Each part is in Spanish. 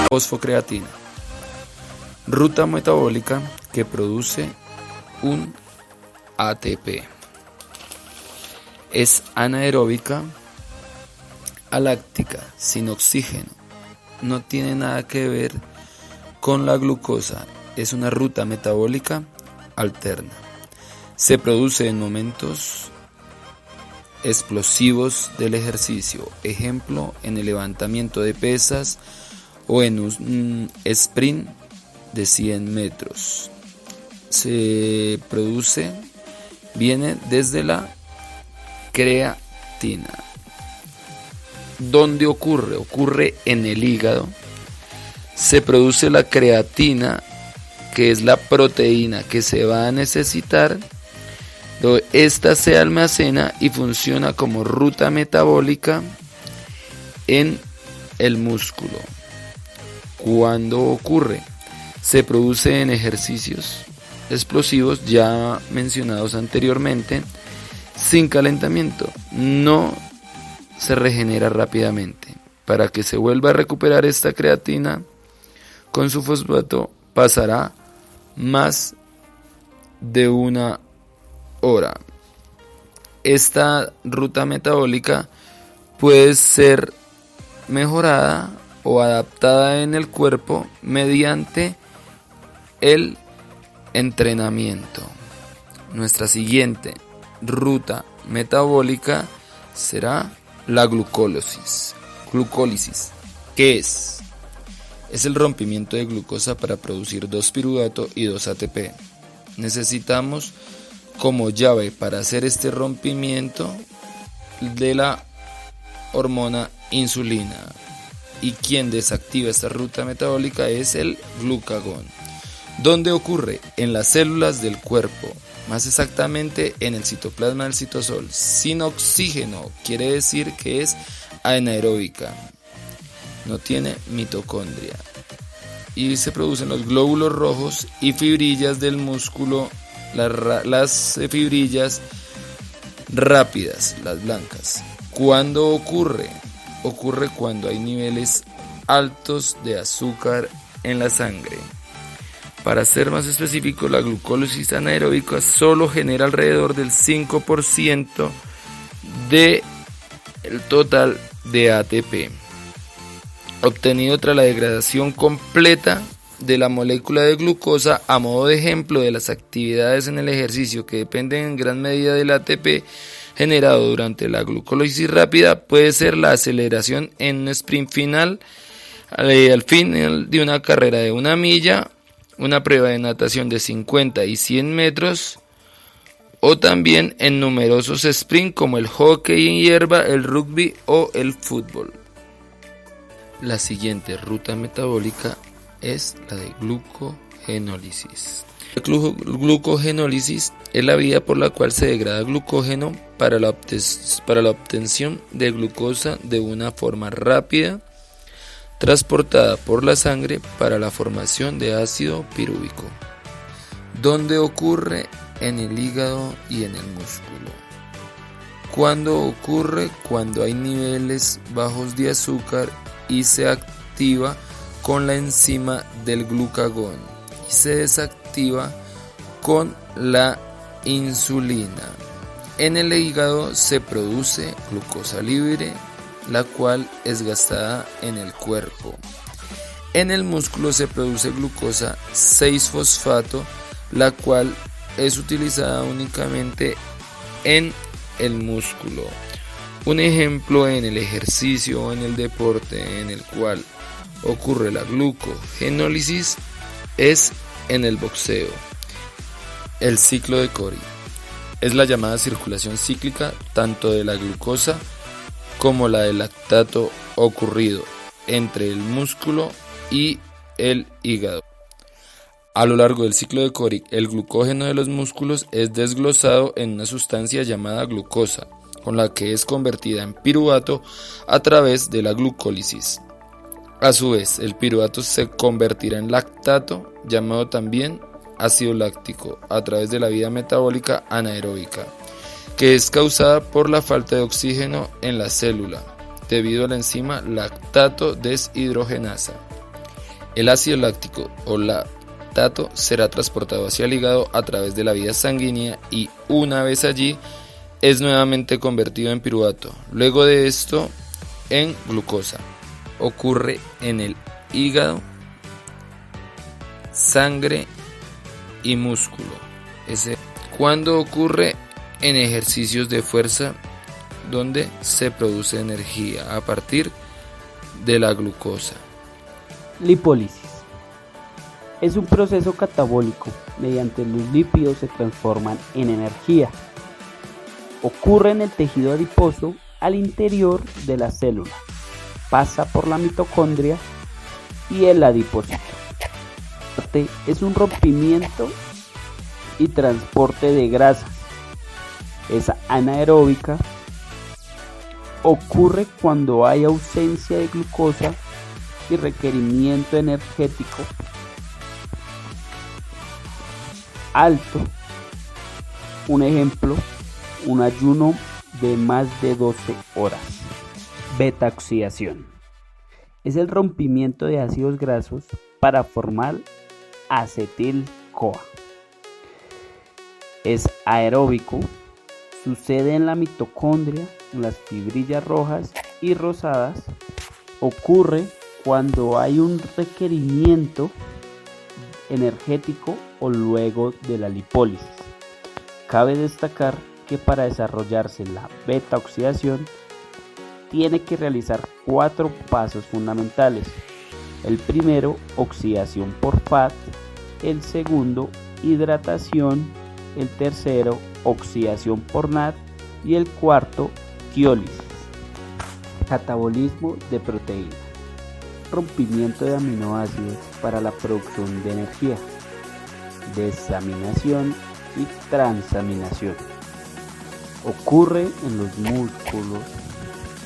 fosfocreatina, ruta metabólica que produce un ATP. Es anaeróbica, aláctica, sin oxígeno. No tiene nada que ver con la glucosa. Es una ruta metabólica alterna. Se produce en momentos explosivos del ejercicio, ejemplo en el levantamiento de pesas o en un sprint de 100 metros. Viene desde la creatina. ¿Dónde ocurre? Ocurre en el hígado. Se produce la creatina, que es la proteína que se va a necesitar. Esta se almacena y funciona como ruta metabólica en el músculo. ¿Cuándo ocurre? Se produce en ejercicios explosivos ya mencionados anteriormente, sin calentamiento. No se regenera rápidamente. Para que se vuelva a recuperar esta creatina con su fosfato pasará más de una hora. Esta ruta metabólica puede ser mejorada o adaptada en el cuerpo mediante el entrenamiento. Nuestra siguiente ruta metabólica será la glucólisis. ¿Qué es? Es el rompimiento de glucosa para producir 2-piruvato y 2-ATP. Necesitamos como llave para hacer este rompimiento de la hormona insulina. Y quien desactiva esta ruta metabólica es el glucagón. ¿Dónde ocurre? En las células del cuerpo, más exactamente en el citoplasma del citosol. Sin oxígeno, quiere decir que es anaeróbica. No tiene mitocondria. Y se producen los glóbulos rojos y fibrillas del músculo, las fibrillas rápidas, las blancas. ¿Cuándo ocurre? Ocurre cuando hay niveles altos de azúcar en la sangre. Para ser más específico, la glucólisis anaeróbica solo genera alrededor del 5% del total de ATP, obtenido tras la degradación completa de la molécula de glucosa. A modo de ejemplo de las actividades en el ejercicio que dependen en gran medida del ATP generado durante la glucólisis rápida, puede ser la aceleración en un sprint final, al final de una carrera de 1 milla, una prueba de natación de 50 y 100 metros, o también en numerosos sprints como el hockey en hierba, el rugby o el fútbol. La siguiente ruta metabólica es la de glucogenólisis. La glucogenólisis es la vía por la cual se degrada glucógeno para la obtención de glucosa de una forma rápida, transportada por la sangre para la formación de ácido pirúvico. ¿Dónde ocurre? En el hígado y en el músculo. ¿Cuándo ocurre? Cuando hay niveles bajos de azúcar y se activa con la enzima del glucagón y se desactiva con la insulina. En el hígado se produce glucosa libre, la cual es gastada en el cuerpo. En el músculo se produce glucosa 6-fosfato, la cual es utilizada únicamente en el músculo. Un ejemplo en el ejercicio o en el deporte en el cual ocurre la glucogenólisis es en el boxeo. El ciclo de Cori es la llamada circulación cíclica tanto de la glucosa como la del lactato ocurrido entre el músculo y el hígado. A lo largo del ciclo de Cori, el glucógeno de los músculos es desglosado en una sustancia llamada glucosa, con la que es convertida en piruvato a través de la glucólisis. A su vez, el piruvato se convertirá en lactato, llamado también ácido láctico, a través de la vía metabólica anaeróbica, que es causada por la falta de oxígeno en la célula, debido a la enzima lactato deshidrogenasa. El ácido láctico o lactato será transportado hacia el hígado a través de la vía sanguínea y una vez allí es nuevamente convertido en piruvato. Luego de esto en glucosa. Ocurre en el hígado, sangre y músculo. Cuando ocurre en ejercicios de fuerza donde se produce energía a partir de la glucosa. Lipólisis. Es un proceso catabólico mediante los lípidos se transforman en energía. Ocurre en el tejido adiposo al interior de la célula. Pasa por la mitocondria y el adipocito. Es un rompimiento y transporte de grasas. Es anaeróbica. Ocurre cuando hay ausencia de glucosa y requerimiento energético alto. Un ejemplo, un ayuno de más de 12 horas. Beta-oxidación. Es el rompimiento de ácidos grasos para formar acetil-CoA. Es aeróbico. Sucede en la mitocondria, en las fibrillas rojas y rosadas. Ocurre cuando hay un requerimiento energético o luego de la lipólisis. Cabe destacar que para desarrollarse la beta-oxidación tiene que realizar 4 pasos fundamentales. El primero, oxidación por FAT. El segundo, hidratación. El tercero, oxidación por NAD. Y el cuarto, tiólisis. Catabolismo de proteínas. Rompimiento de aminoácidos para la producción de energía. Desaminación y transaminación. Ocurre en los músculos,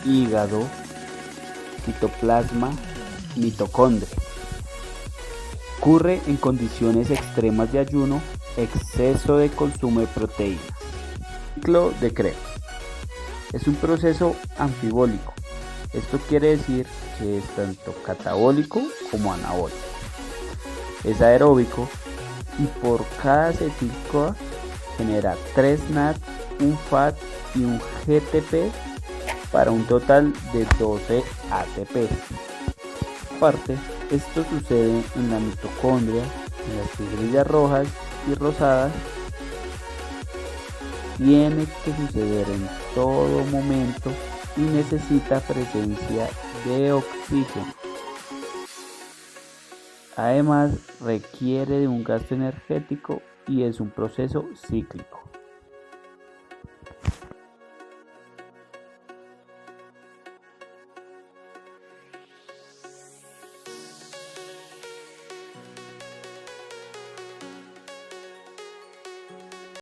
hígado, citoplasma, mitocondria. Ocurre en condiciones extremas de ayuno, exceso de consumo de proteínas. Ciclo de Krebs. Es un proceso anfibólico. Esto quiere decir que es tanto catabólico como anabólico. Es aeróbico y por cada acetil-CoA genera 3 NAD, un FAT y un GTP para un total de 12 ATP. Aparte, esto sucede en la mitocondria, en las fibrillas rojas y rosadas. Tiene que suceder en todo momento y necesita presencia de oxígeno. Además, requiere de un gasto energético y es un proceso cíclico.